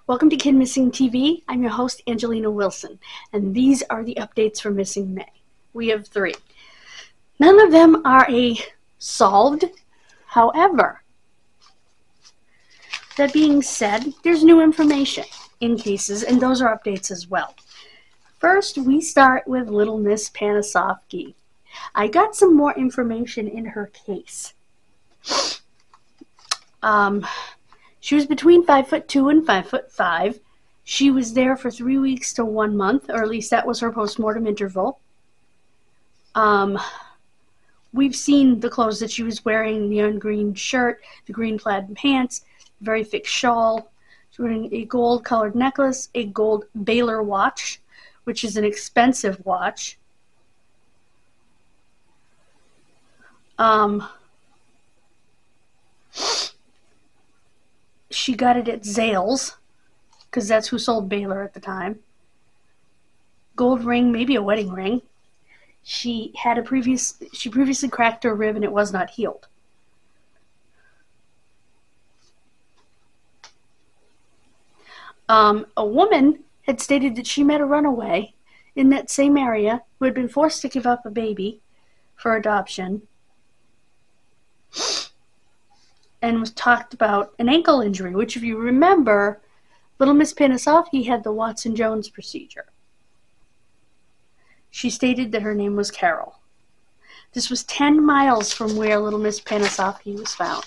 Welcome to Kidmissing TV. I'm your host, Angelina Wilson, and these are the updates for Missing May. We have 3. None of them are solved. However, that being said, there's new information in cases, and those are updates as well. First, we start with Little Miss Panasofsky. I got some more information in her case. She was between 5'2" and 5'5". She was there for 3 weeks to 1 month, or at least that was her postmortem interval. We've seen the clothes that she was wearing: the neon green shirt, the green plaid pants, very thick shawl. She's wearing a gold-colored necklace, a gold Baylor watch, which is an expensive watch. She got it at Zales, because that's who sold Baylor at the time. Gold ring, maybe a wedding ring. She previously cracked her rib and it was not healed. A woman had stated that she met a runaway in that same area who had been forced to give up a baby for adoption, and was talked about an ankle injury, which, if you remember, Little Miss Panasofsky had the Watson-Jones procedure. She stated that her name was Carol. This was 10 miles from where Little Miss Panasofsky was found.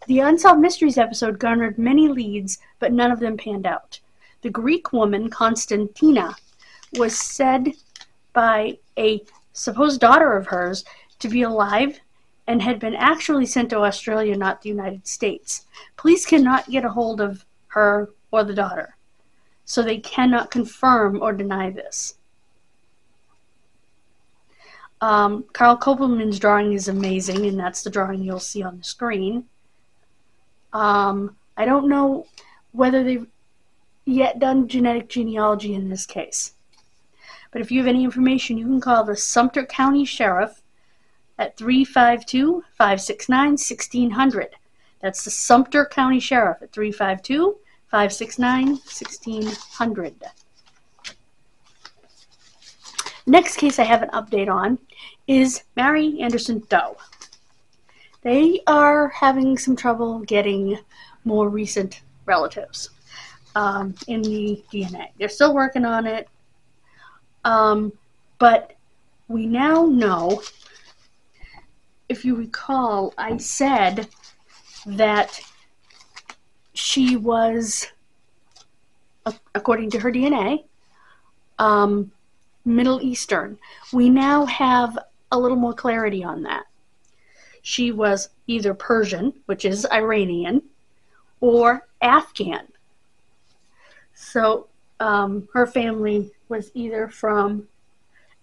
The Unsolved Mysteries episode garnered many leads, but none of them panned out. The Greek woman, Constantina, was said by a supposed daughter of hers to be alive and had been actually sent to Australia, not the United States. Police cannot get a hold of her or the daughter, so they cannot confirm or deny this. Carl Kopelman's drawing is amazing, and that's the drawing you'll see on the screen. I don't know whether they've yet done genetic genealogy in this case, but if you have any information, you can call the Sumter County Sheriff at 352-569-1600. That's the Sumter County Sheriff at 352-569-1600. Next case I have an update on is Mary Anderson Doe. They are having some trouble getting more recent relatives in the DNA. They're still working on it, but we now know. If you recall, I said that she was, according to her DNA, Middle Eastern. We now have a little more clarity on that. She was either Persian, which is Iranian, or Afghan. So her family was either from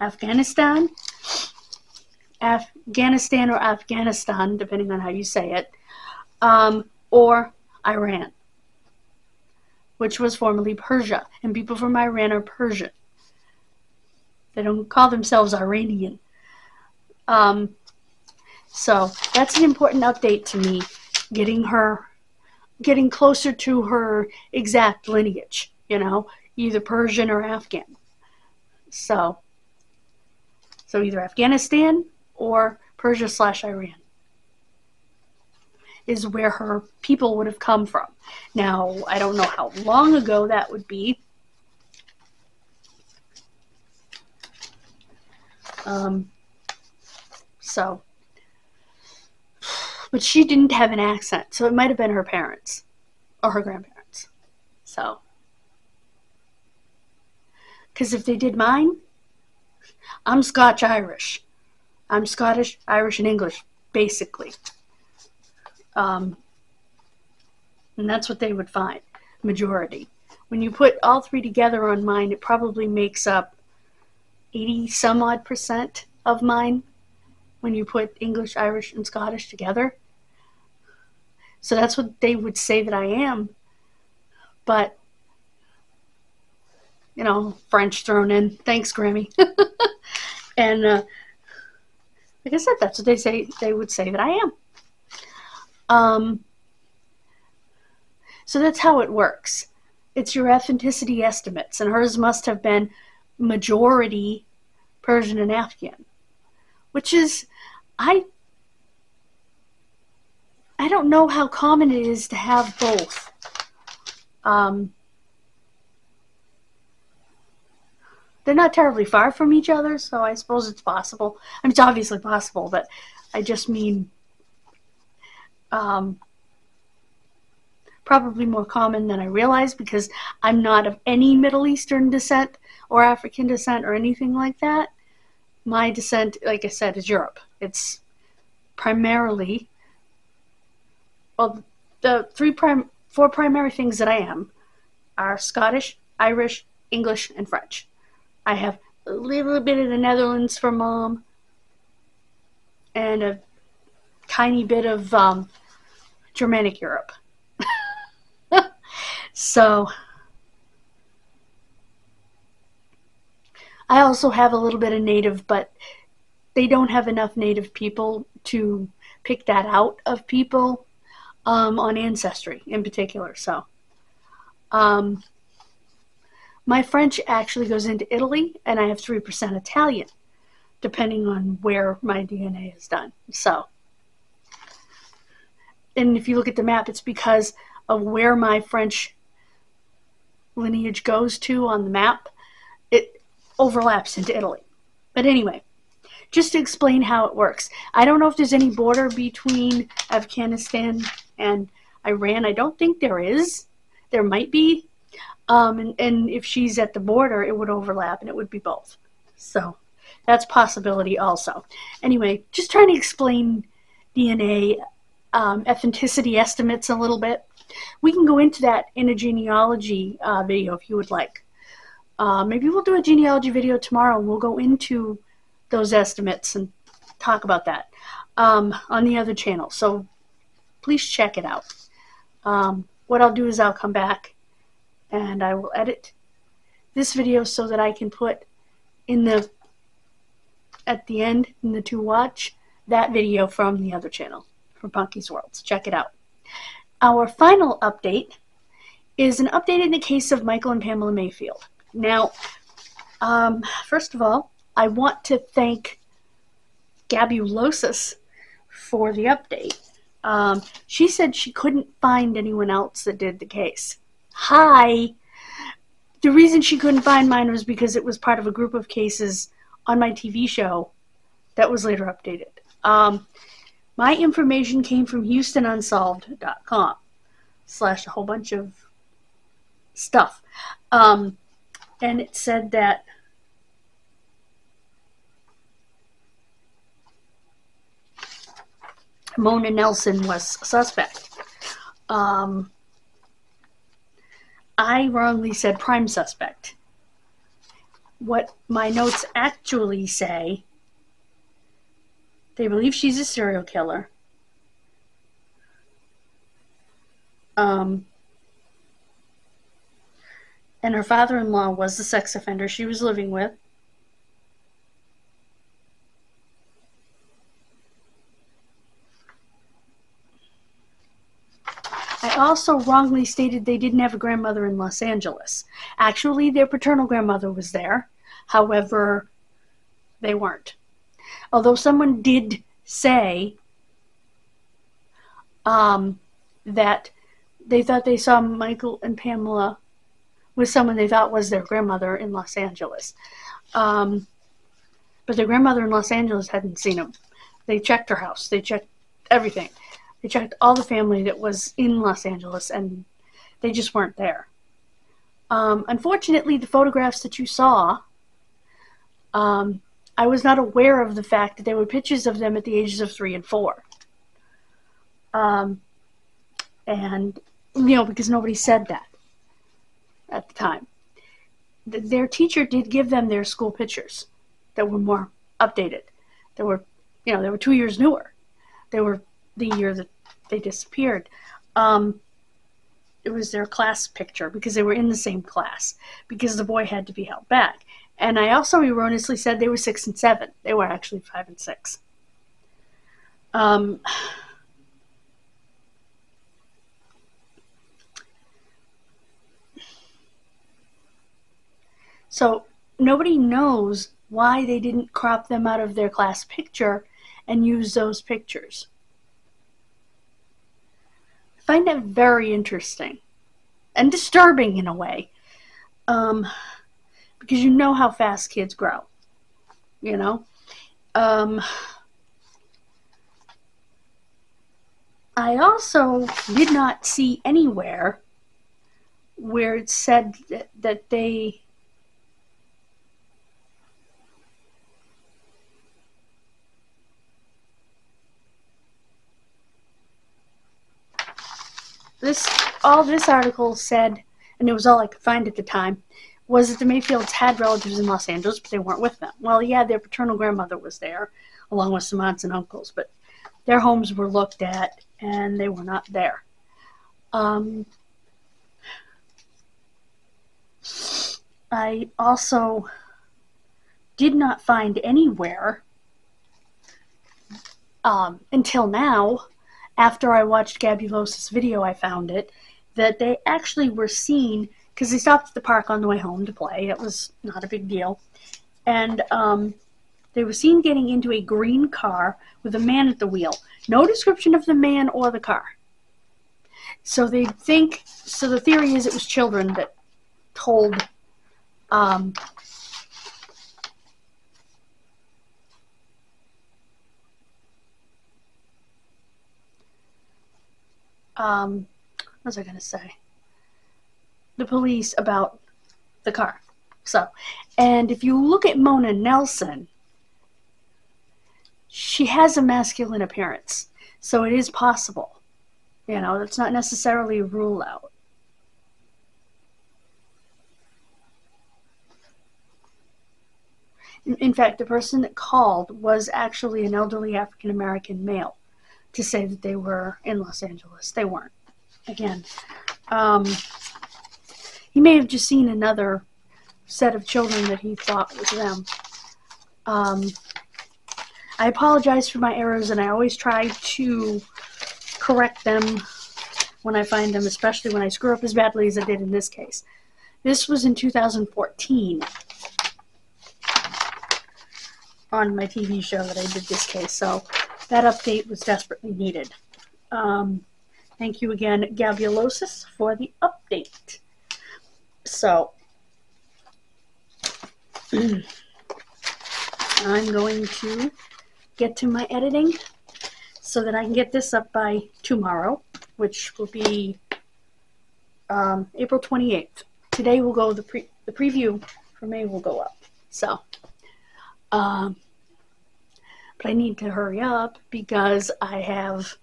Afghanistan or Afghanistan, depending on how you say it, or Iran, which was formerly Persia. And people from Iran are Persian. They don't call themselves Iranian. So that's an important update to me, getting closer to her exact lineage, either Persian or Afghan. So either Afghanistan or Persia/Iran is where her people would have come from. Now, I don't know how long ago that would be. But she didn't have an accent, so it might have been her parents or her grandparents. So, because if they did mine, I'm Scotch-Irish. I'm Scottish, Irish, and English, basically. And that's what they would find, majority. When you put all 3 together on mine, it probably makes up 80-some-odd% of mine when you put English, Irish, and Scottish together. So that's what they would say that I am. But, French thrown in. Thanks, Grammy. And, like I said, that's what they would say that I am. So that's how it works. It's your ethnicity estimates, and hers must have been majority Persian and Afghan, which is, I don't know how common it is to have both. They're not terribly far from each other, so I suppose it's possible. I mean, it's obviously possible, but I just mean probably more common than I realize, because I'm not of any Middle Eastern descent or African descent or anything like that. My descent, like I said, is Europe. It's primarily, well, the four primary things that I am are Scottish, Irish, English, and French. I have a little bit of the Netherlands for mom, and a tiny bit of Germanic Europe. So I also have a little bit of native, but they don't have enough native people to pick that out of people on Ancestry in particular. So my French actually goes into Italy, and I have 3% Italian, depending on where my DNA is done. So, and if you look at the map, it's because of where my French lineage goes to on the map. It overlaps into Italy. But anyway, just to explain how it works. I don't know if there's any border between Afghanistan and Iran. I don't think there is. There might be. And if she's at the border, it would overlap, and it would be both. So that's a possibility also. Anyway, just trying to explain DNA ethnicity estimates a little bit. We can go into that in a genealogy video if you would like. Maybe we'll do a genealogy video tomorrow, and we'll go into those estimates and talk about that on the other channel. So please check it out. What I'll do is I'll come back and I will edit this video so that I can put at the end in the to watch that video from the other channel, from Punky's World. So check it out. Our final update is an update in the case of Michael and Pamela Mayfield. Now, first of all, I want to thank Gabulosis for the update. She said she couldn't find anyone else that did the case. Hi! The reason she couldn't find mine was because it was part of a group of cases on my TV show that was later updated. My information came from HoustonUnsolved.com / a whole bunch of stuff. And it said that Mona Nelson was a suspect. I wrongly said prime suspect. What my notes actually say, they believe she's a serial killer. And her father-in-law was the sex offender she was living with. I also wrongly stated they didn't have a grandmother in Los Angeles. Actually, their paternal grandmother was there. However, they weren't. Although someone did say that they thought they saw Michael and Pamela with someone they thought was their grandmother in Los Angeles. But their grandmother in Los Angeles hadn't seen them. They checked her house. They checked everything. They checked all the family that was in Los Angeles, and they just weren't there. Unfortunately, the photographs that you saw, I was not aware of the fact that there were pictures of them at the ages of 3 and 4. And, because nobody said that at the time. Their teacher did give them their school pictures that were more updated. They were 2 years newer. They were the year that they disappeared. It was their class picture because they were in the same class, because the boy had to be held back. And I also erroneously said they were 6 and 7. They were actually 5 and 6. So nobody knows why they didn't crop them out of their class picture and use those pictures. I find that very interesting and disturbing in a way, because you know how fast kids grow, you know. I also did not see anywhere where it said that they all this article said, and it was all I could find at the time, was that the Mayfields had relatives in Los Angeles, but they weren't with them. Well, yeah, their paternal grandmother was there, along with some aunts and uncles, but their homes were looked at, and they were not there. I also did not find anywhere, until now, after I watched Gabulosa's video, I found it, that they actually were seen, because they stopped at the park on the way home to play. It was not a big deal. And they were seen getting into a green car with a man at the wheel. No description of the man or the car. So the theory is it was children that told what was I going to say? The police about the car. So, and if you look at Mona Nelson, she has a masculine appearance. So it is possible. You know, it's not necessarily a rule out. In fact, the person that called was actually an elderly African-American male to say that they were in Los Angeles. They weren't. Again, he may have just seen another set of children that he thought was them. I apologize for my errors, and I always try to correct them when I find them, especially when I screw up as badly as I did in this case. This was in 2014 on my TV show that I did this case, so that update was desperately needed. Thank you again, Gabulosis, for the update. So, I'm going to get to my editing so that I can get this up by tomorrow, which will be April 28th. Today will go, the preview for May will go up. So, but I need to hurry up because I have,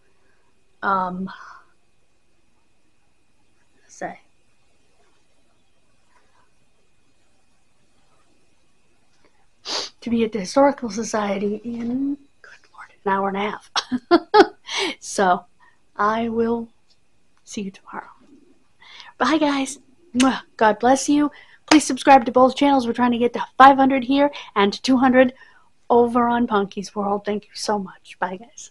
to be at the Historical Society in, good Lord, an hour and a half. So, I will see you tomorrow. Bye, guys. God bless you. Please subscribe to both channels. We're trying to get to 500 here and 200 over on Punky's World. Thank you so much. Bye, guys.